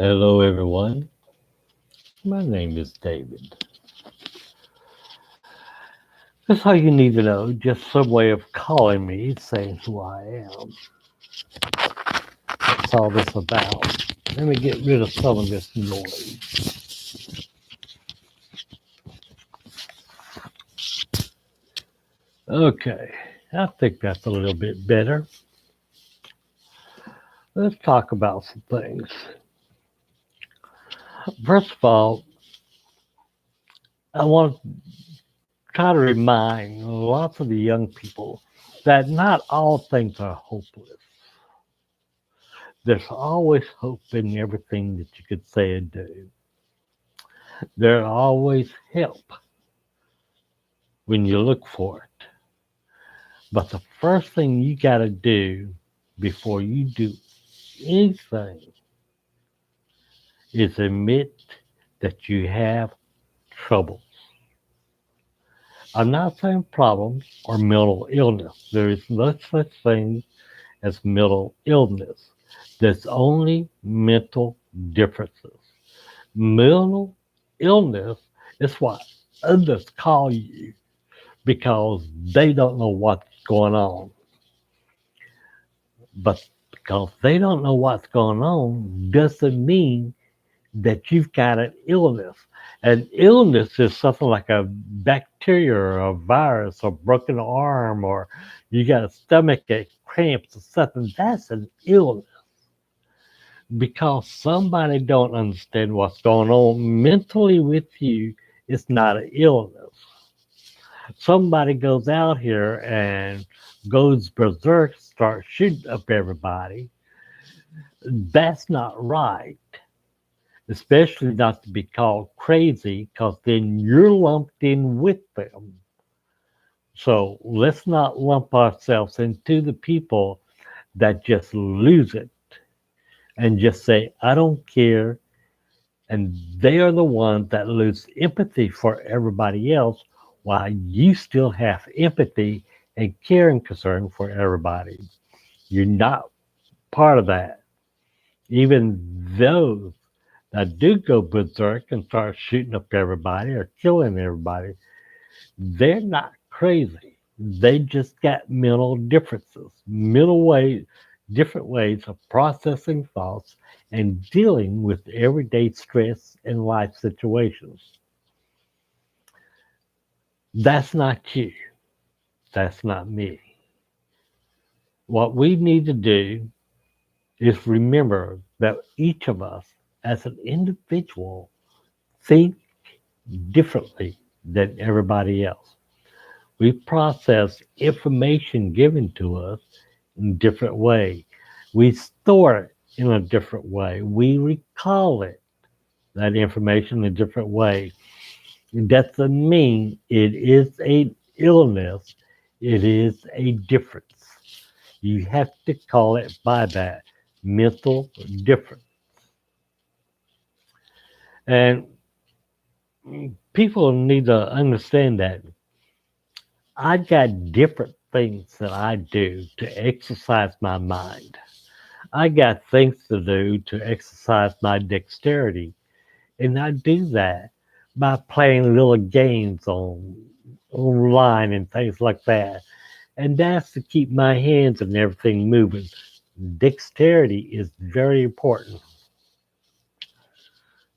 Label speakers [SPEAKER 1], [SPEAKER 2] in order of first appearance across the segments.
[SPEAKER 1] Hello, everyone. My name is David. That's all you need to know. Just some way of calling me, saying who I am. That's all this about. Let me get rid of some of this noise. Okay, I think that's a little bit better. Let's talk about some things. First of all, I want to try to remind lots of the young people that not all things are hopeless. There's always hope in everything that you could say and do. There's always help when you look for it. But the first thing you got to do before you do anything is admit that you have troubles. I'm not saying problems or mental illness. There is no such thing as mental illness. There's only mental differences. Mental illness is what others call you because they don't know what's going on. But because they don't know what's going on doesn't mean that you've got an illness. An illness is something like a bacteria or a virus or broken arm or you got a stomach ache, cramps or something. That's an illness because somebody don't understand what's going on mentally with you. It's not an illness. Somebody goes out here and goes berserk, starts shooting up everybody. That's not right, especially not to be called crazy, because then you're lumped in with them. So let's not lump ourselves into the people that just lose it and just say, I don't care. And they are the ones that lose empathy for everybody else while you still have empathy and care and concern for everybody. You're not part of that. Even those that do go berserk and start shooting up everybody or killing everybody, they're not crazy. They just got mental differences, different ways of processing thoughts and dealing with everyday stress and life situations. That's not you. That's not me. What we need to do is remember that each of us as an individual think differently than everybody else. We process information given to us in a different way. We store it in a different way. We recall that information in a different way. It doesn't mean it is an illness. It is a difference. You have to call it by that mental difference. And people need to understand that I got different things that I do to exercise my mind. I got things to do to exercise my dexterity, and I do that by playing little games online and things like that. And that's to keep my hands and everything moving. Dexterity is very important.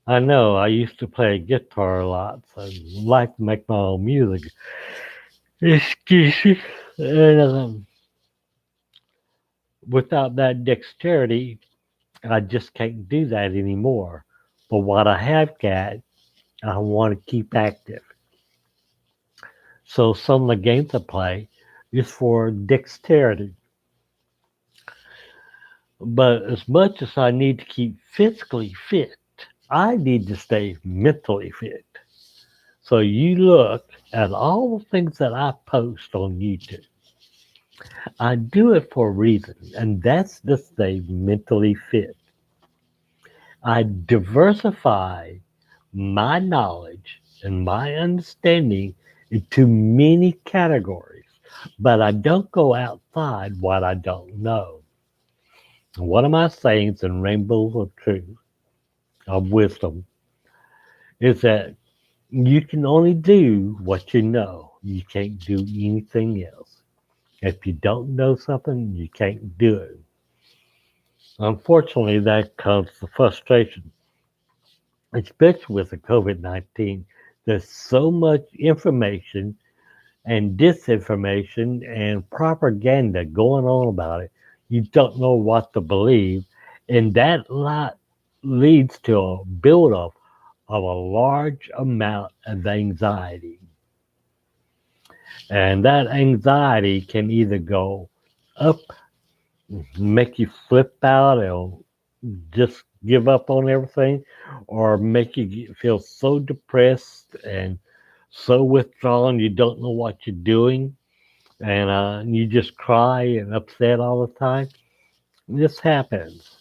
[SPEAKER 1] I know I used to play guitar a lot, so I like to make my own music. Excuse me. And without that dexterity, I just can't do that anymore. But what I have got, I want to keep active. So some of the games I play is for dexterity. But as much as I need to keep physically fit, I need to stay mentally fit. So you look at all the things that I post on YouTube. I do it for a reason, and that's to stay mentally fit. I diversify my knowledge and my understanding into many categories, but I don't go outside what I don't know. One of my sayings in Rainbows of Truth of wisdom is that you can only do what you know. You can't do anything else. If you don't know something, you can't do it. Unfortunately, that comes the frustration, especially with the COVID 19. There's so much information and disinformation and propaganda going on about it. You don't know what to believe. And that lot leads to a buildup of a large amount of anxiety. And that anxiety can either go up, make you flip out or just give up on everything, or make you feel so depressed and so withdrawn you don't know what you're doing, and you just cry and upset all the time. This happens.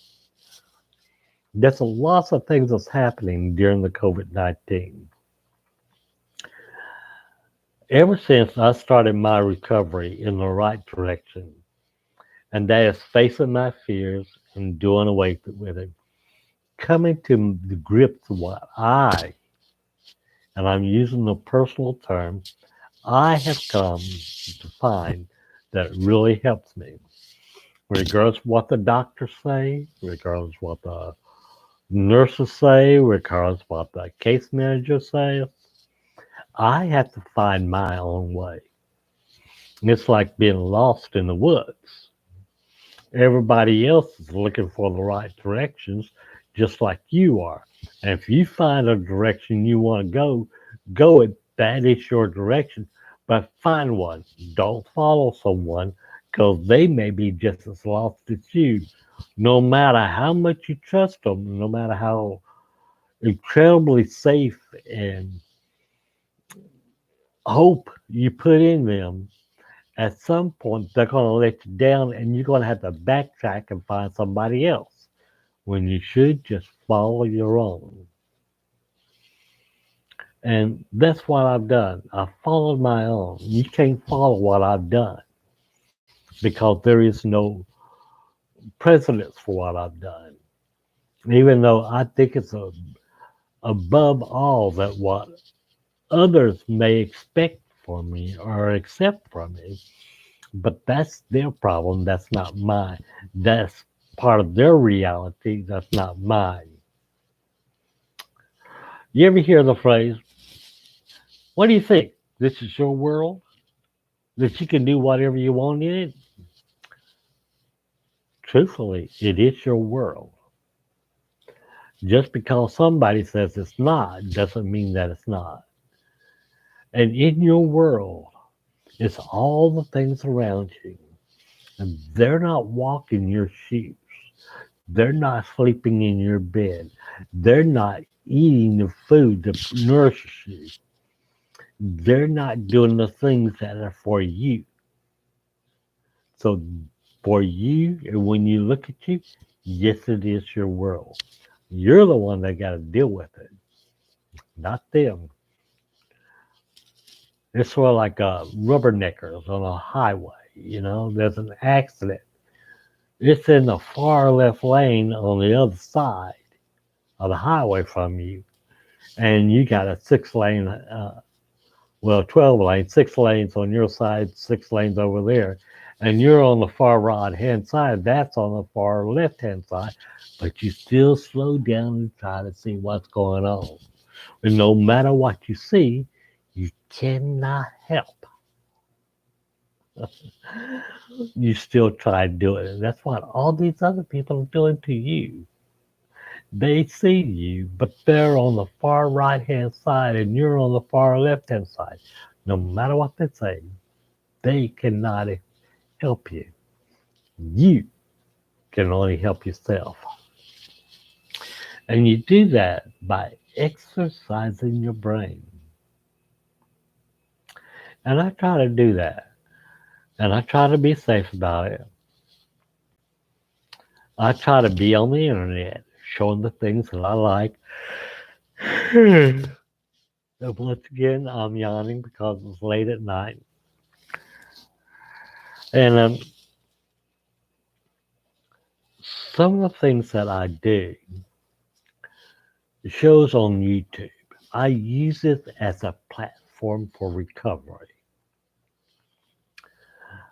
[SPEAKER 1] There's a lots of things that's happening during the COVID-19. Ever since I started my recovery in the right direction, and that is facing my fears and doing away with it, coming to the grips with what and I'm using the personal term, I have come to find that really helps me. Regardless of what the doctors say, regardless of what the nurses say, regardless of what the case manager says, I have to find my own way. It's like being lost in the woods. Everybody else is looking for the right directions, just like you are. And if you find a direction you want to go it. That is your direction. But find one. Don't follow someone because they may be just as lost as you. No matter how much you trust them, no matter how incredibly safe and hope you put in them, at some point they're going to let you down and you're going to have to backtrack and find somebody else when you should just follow your own. And that's what I've done. I followed my own. You can't follow what I've done because there is no precedence for what I've done. Even though I think it's above all that what others may expect from me or accept from me, but that's their problem. That's not mine. That's part of their reality. That's not mine. You ever hear the phrase, what do you think? This is your world? That you can do whatever you want in it? Truthfully, it is your world. Just because somebody says it's not doesn't mean that it's not. And in your world, it's all the things around you. And they're not walking your shoes. They're not sleeping in your bed. They're not eating the food that nourishes you. They're not doing the things that are for you. So for you, and when you look at you, yes, it is your world. You're the one that got to deal with it, not them. It's sort of like rubberneckers on a highway. There's an accident. It's in the far left lane on the other side of the highway from you, and you got a 6 lane, 12 lanes, 6 lanes on your side, 6 lanes over there, and you're on the far right hand side. That's on the far left hand side, but you still slow down and try to see what's going on. And no matter what you see, you cannot help. You still try to do it. And that's what all these other people are doing to you. They see you, but they're on the far right hand side and you're on the far left hand side. No matter what they say, they cannot help you. You can only help yourself. And you do that by exercising your brain. And I try to do that. And I try to be safe about it. I try to be on the internet, showing the things that I like. And once again, I'm yawning because it's late at night. And some of the things that I do shows on YouTube. I use it as a platform for recovery.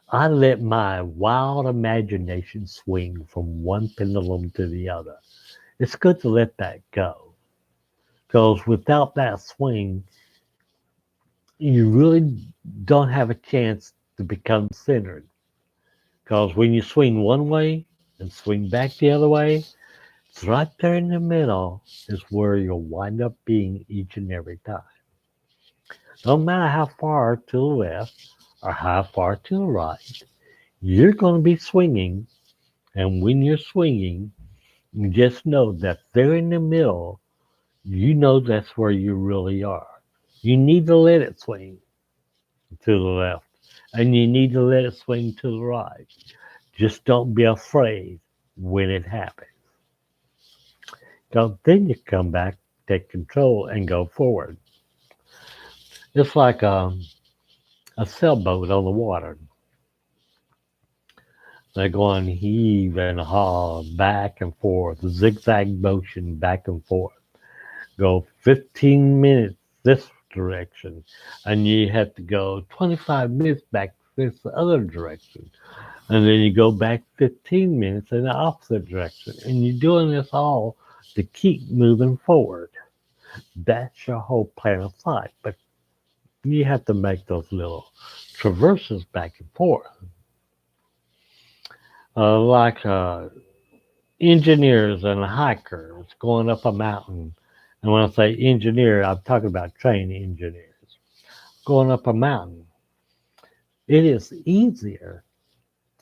[SPEAKER 1] I let my wild imagination swing from one pendulum to the other. It's good to let that go because without that swing, you really don't have a chance to become centered. Because when you swing one way and swing back the other way, it's right there in the middle is where you'll wind up being each and every time. No matter how far to the left or how far to the right, you're going to be swinging. And when you're swinging, you just know that there in the middle, you know that's where you really are. You need to let it swing to the left, and you need to let it swing to the right. Just don't be afraid when it happens. Because then you come back, take control, and go forward. It's like a sailboat on the water. They're going heave and haw back and forth, zigzag motion back and forth. Go 15 minutes this direction, and you have to go 25 minutes back this other direction. And then you go back 15 minutes in the opposite direction. And you're doing this all to keep moving forward. That's your whole plan of sight. But you have to make those little traverses back and forth. Like engineers and hikers going up a mountain. And when I say engineer, I'm talking about trained engineers going up a mountain. It is easier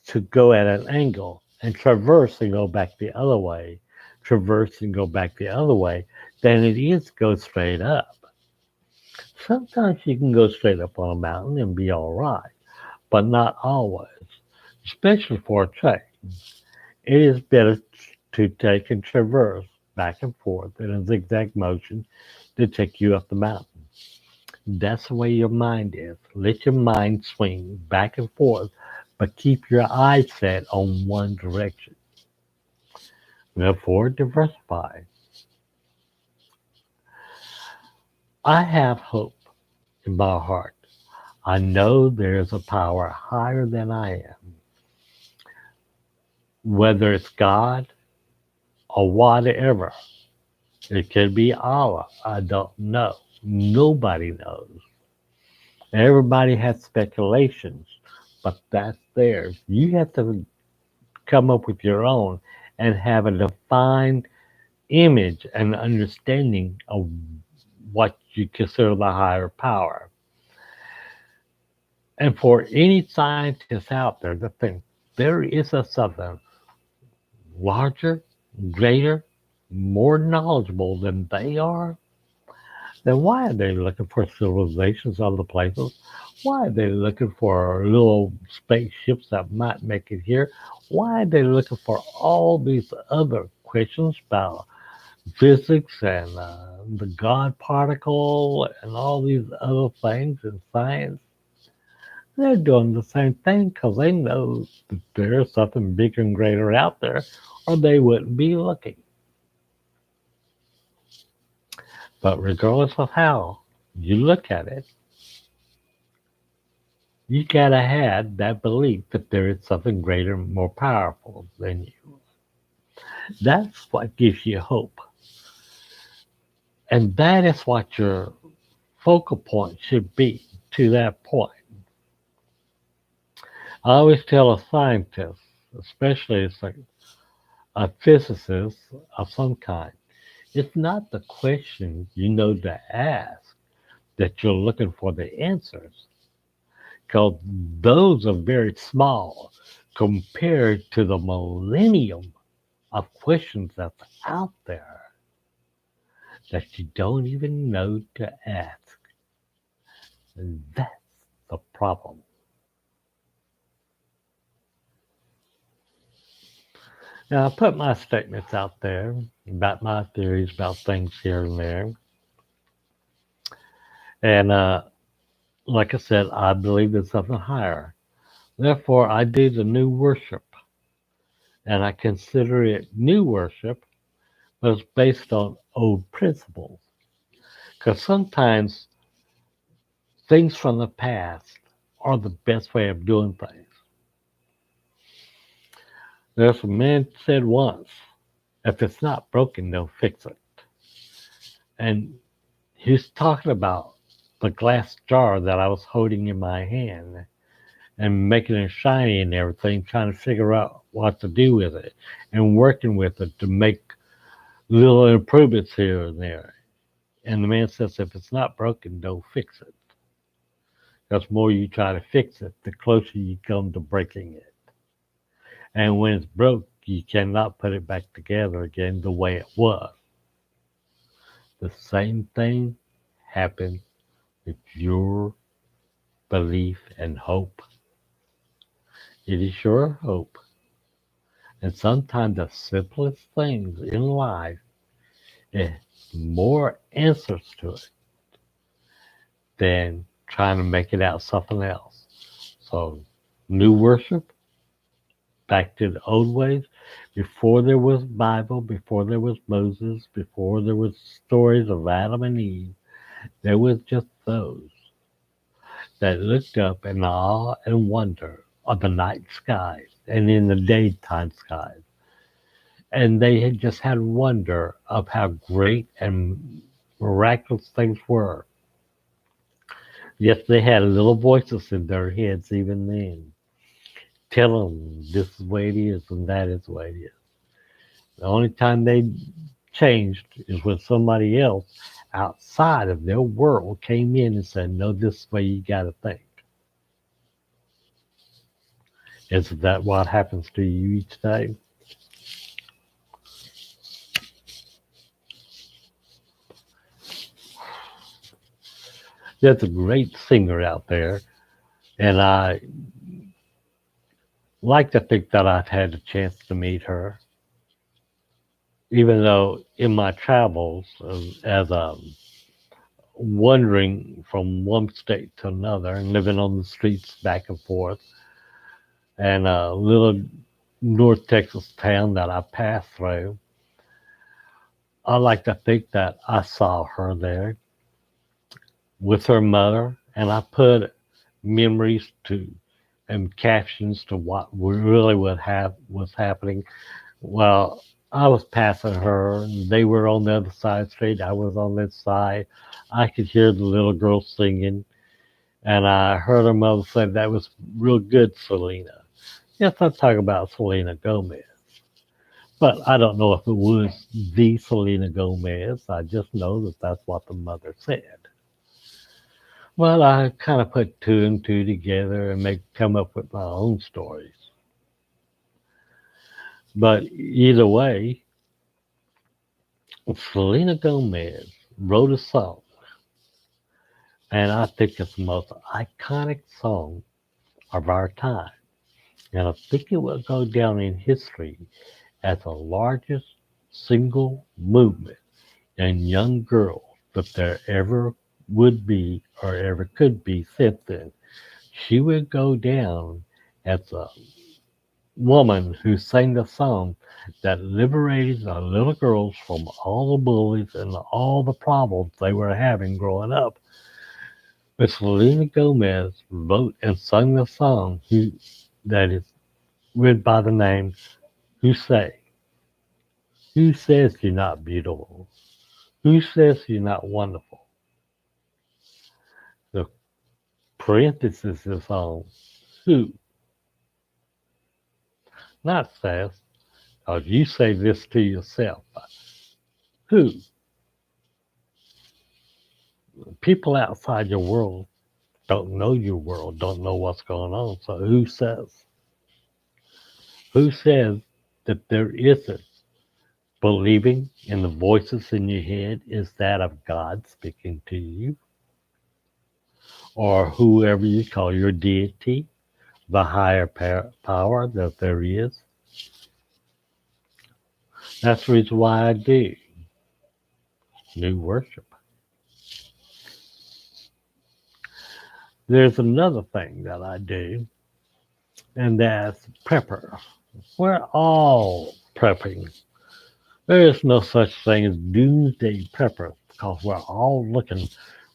[SPEAKER 1] to go at an angle and traverse and go back the other way, traverse and go back the other way, than it is to go straight up. Sometimes you can go straight up on a mountain and be all right, but not always, especially for a trek. It is better to take and traverse back and forth in a zigzag motion to take you up the mountain. That's the way your mind is. Let your mind swing back and forth, but keep your eyes set on one direction. Therefore, diversify. I have hope in my heart. I know there is a power higher than I am. Whether it's God or whatever, it could be Allah. I don't know. Nobody knows. Everybody has speculations, but that's theirs. You have to come up with your own and have a defined image and understanding of what you consider the higher power. And for any scientist out there that thinks there is a something larger, greater, more knowledgeable than they are, then why are they looking for civilizations other places? Why are they looking for little spaceships that might make it here? Why are they looking for all these other questions about physics and the God particle and all these other things in science? They're doing the same thing because they know that there's something bigger and greater out there, or they wouldn't be looking. But regardless of how you look at it, you gotta have that belief that there is something greater and more powerful than you. That's what gives you hope. And that is what your focal point should be to that point. I always tell a scientist, especially it's like a physicist of some kind, it's not the question you know to ask that you're looking for the answers, because those are very small compared to the millennium of questions that's out there that you don't even know to ask. And that's the problem. Now, I put my statements out there about my theories about things here and there. And like I said, I believe in something higher. Therefore, I do the new worship. And I consider it new worship but it's based on old principles. Because sometimes things from the past are the best way of doing things. There's a man said once, if it's not broken, don't fix it. And he's talking about the glass jar that I was holding in my hand and making it shiny and everything, trying to figure out what to do with it and working with it to make little improvements here and there. And the man says, if it's not broken, don't fix it. Because the more you try to fix it, the closer you come to breaking it. And when it's broke, you cannot put it back together again the way it was. The same thing happens with your belief and hope. It is your hope. And sometimes the simplest things in life is more answers to it than trying to make it out something else. So, new worship, back to the old ways. Before there was Bible, before there was Moses, before there was stories of Adam and Eve, there was just those that looked up in awe and wonder of the night skies and in the daytime skies. And they had just had wonder of how great and miraculous things were. Yes, they had little voices in their heads even then, telling them this is the way it is and that is the way it is. The only time they changed is when somebody else outside of their world came in and said, no, this is the way you got to think. Isn't that what happens to you each day? There's a great singer out there, and I like to think that I've had a chance to meet her, even though in my travels as a wandering from one state to another and living on the streets back and forth, and a little North Texas town that I passed through, I like to think that I saw her there with her mother, and I put memories to and captions to what really would have was happening. Well, I was passing her, and they were on the other side of the street. I was on this side. I could hear the little girl singing, and I heard her mother say, "That was real good, Selena." Yes, I'm talking about Selena Gomez. But I don't know if it was the Selena Gomez. I just know that that's what the mother said. Well, I kind of put two and two together and make come up with my own stories. But either way, Selena Gomez wrote a song, and I think it's the most iconic song of our time. And I think it will go down in history as the largest single movement in young girls that there ever would be or ever could be since then. She would go down as a woman who sang the song that liberated the little girls from all the bullies and all the problems they were having growing up. Miss Selena Gomez wrote and sung the song that is went by the name Who Say? Who says you're not beautiful? Who says you're not wonderful? The parenthesis is on who, not says, because you say this to yourself. Who? People outside your world don't know your world, don't know what's going on. So who says? Who says that there isn't believing in the voices in your head is that of God speaking to you, or whoever you call your deity, the higher power that there is? That's the reason why I do new worship. There's another thing that I do, and that's prepper. We're all prepping. There is no such thing as doomsday preppers because we're all looking,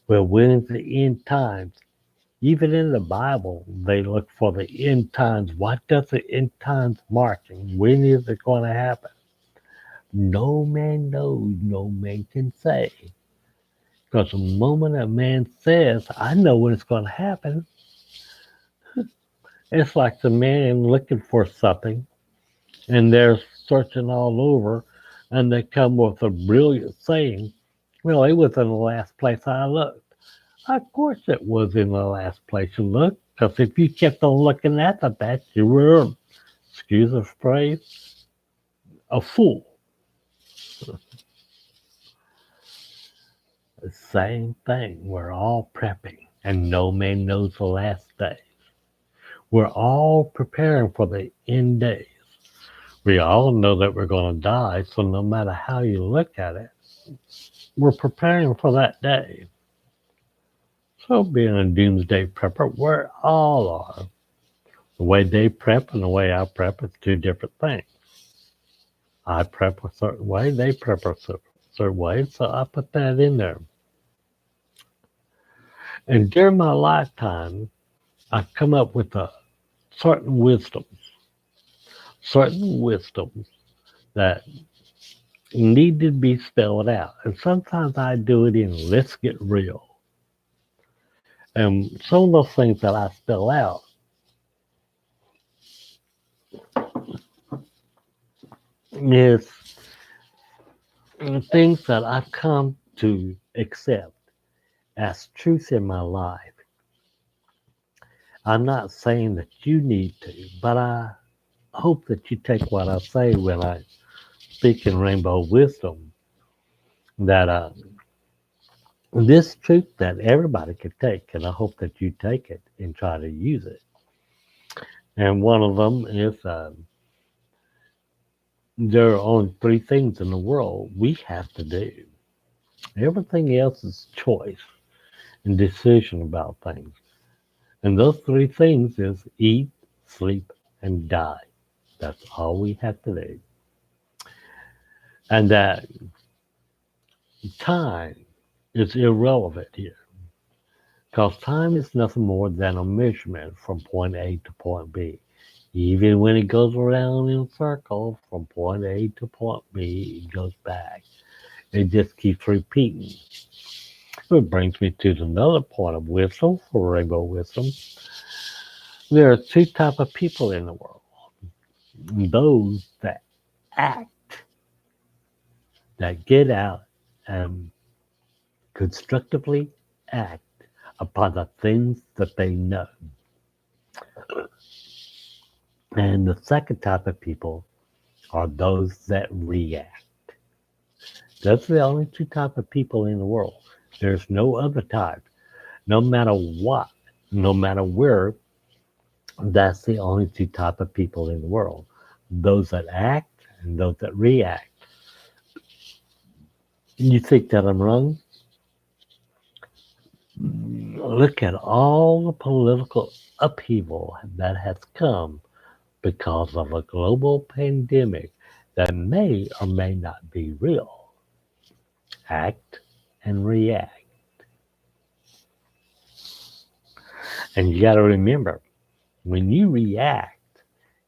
[SPEAKER 1] we're winning the end times. Even in the Bible, they look for the end times. What does the end times marking? When is it going to happen? No man knows, no man can say. Because the moment a man says, I know when it's going to happen, it's like the man looking for something and they're searching all over and they come with a brilliant saying, well, it was in the last place I looked. Of course it was in the last place you looked, because if you kept on looking at that, you were, excuse the phrase, a fool. The same thing. We're all prepping, and no man knows the last day. We're all preparing for the end days. We all know that we're going to die, so no matter how you look at it, we're preparing for that day. So being a doomsday prepper, we all are. The way they prep and the way I prep is two different things. I prep a certain way, they prep a certain way, so I put that in there. And during my lifetime, I've come up with a certain wisdoms that need to be spelled out. And sometimes I do it in let's get real. And some of those things that I spell out is things that I've come to accept as truth in my life. I'm not saying that you need to, but I hope that you take what I say when I speak in rainbow wisdom. That this truth that everybody can take, and I hope that you take it and try to use it. And one of them is there are only three things in the world we have to do. Everything else is choice and decision about things. And those three things is eat, sleep, and die. That's all we have to do. And that time is irrelevant here. Because time is nothing more than a measurement from point A to point B. Even when it goes around in a circle from point A to point B, it goes back. It just keeps repeating. It brings me to another point of wisdom for rainbow wisdom. There are two types of people in the world. Those that act, that get out and constructively act upon the things that they know. And the second type of people are those that react. That's the only two type of people in the world. There's no other type. No matter what, no matter where, that's the only two type of people in the world. Those that act and those that react. You think that I'm wrong? Look at all the political upheaval that has come because of a global pandemic that may or may not be real. Act and react. And you got to remember, when you react,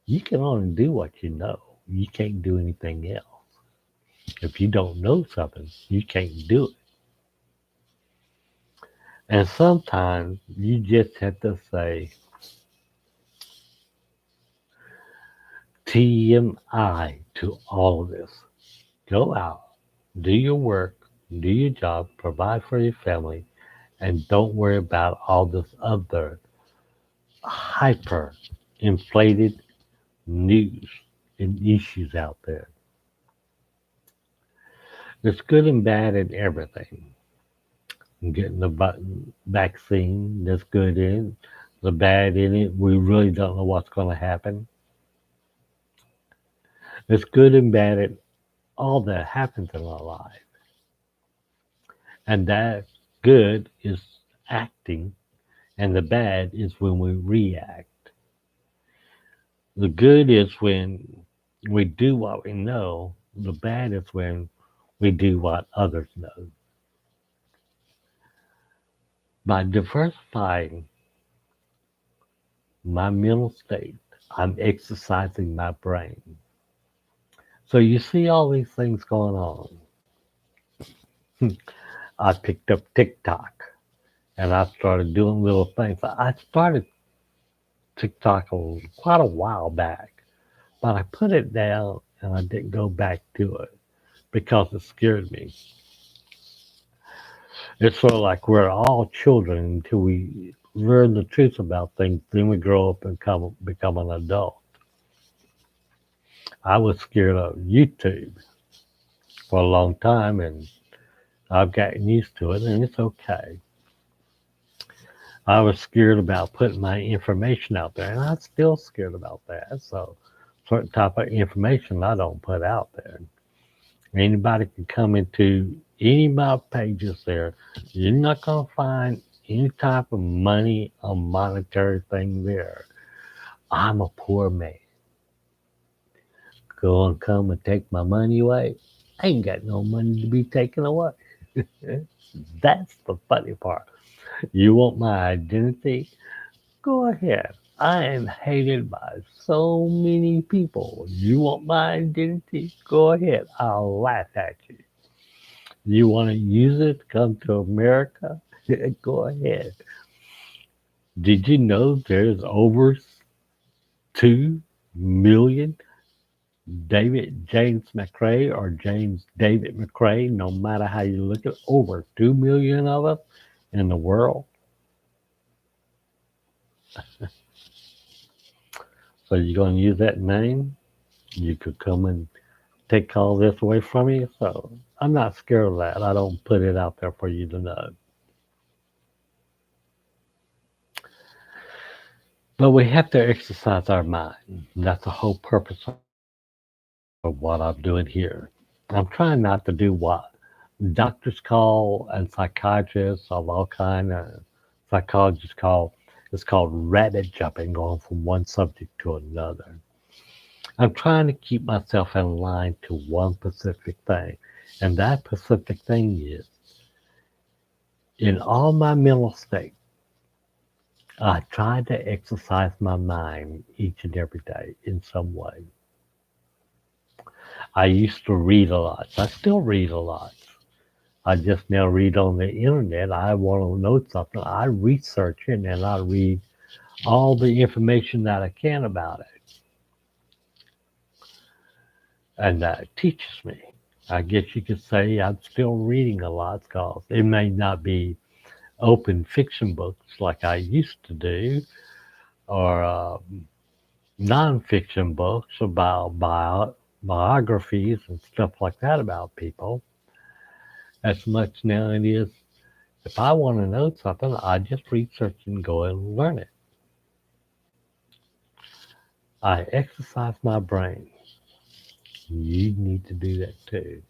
[SPEAKER 1] you can only do what you know. You can't do anything else. If you don't know something, you can't do it. And sometimes you just have to say TMI to all of this. Go out, do your work, do your job, provide for your family, and don't worry about all this other hyper inflated news and issues out there. There's good and bad in everything. Getting the vaccine, there's good in it. The bad in it, we really don't know what's going to happen. There's good and bad in all that happens in our life. And that good is acting, and the bad is when we react. The good is when we do what we know. The bad is when we do what others know. By diversifying my mental state, I'm exercising my brain. So you see all these things going on. I picked up TikTok and I started doing little things. I started TikTok quite a while back, but I put it down and I didn't go back to it because it scared me. It's sort of like we're all children until we learn the truth about things, then we grow up and become an adult. I was scared of YouTube for a long time and I've gotten used to it and it's okay. I was scared about putting my information out there and I'm still scared about that. So certain type of information I don't put out there. Anybody can come into any of my pages there. You're not going to find any type of money or monetary thing there. I'm a poor man. Go and come and take my money away. I ain't got no money to be taken away. That's the funny part. You want my identity? Go ahead. I am hated by so many people. You want my identity? Go ahead. I'll laugh at you. You want to use it to come to America? Go ahead. Did you know there's over 2 million David James McRae or James David McRae, no matter how you look at it, over 2 million of us in the world? So you're going to use that name? You could come and take all this away from you. So I'm not scared of that. I don't put it out there for you to know. But we have to exercise our mind. That's the whole purpose of what I'm doing here. I'm trying not to do what doctors call and psychiatrists of all kind of psychologists call, it's called rabbit jumping, going from one subject to another. I'm trying to keep myself in line to one specific thing, and that specific thing is in all my mental state. I try to exercise my mind each and every day in some way. I used to read a lot. I still read a lot. I just now read on the internet. I want to know something. I research it and I read all the information that I can about it. And that teaches me. I guess you could say I'm still reading a lot because it may not be open fiction books like I used to do or nonfiction books about biographies and stuff like that about people as much now it is. If I want to know something, I just research and go and learn it. I exercise my brain. You need to do that too.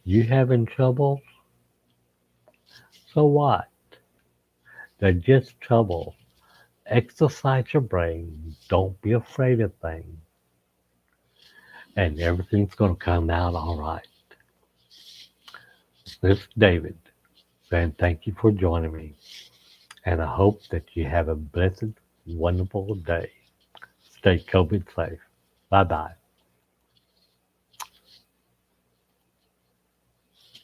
[SPEAKER 1] You having trouble? So what? They're just trouble. Exercise your brain. Don't be afraid of things. And everything's going to come out all right. This is David saying thank you for joining me. And I hope that you have a blessed, wonderful day. Stay COVID safe. Bye bye.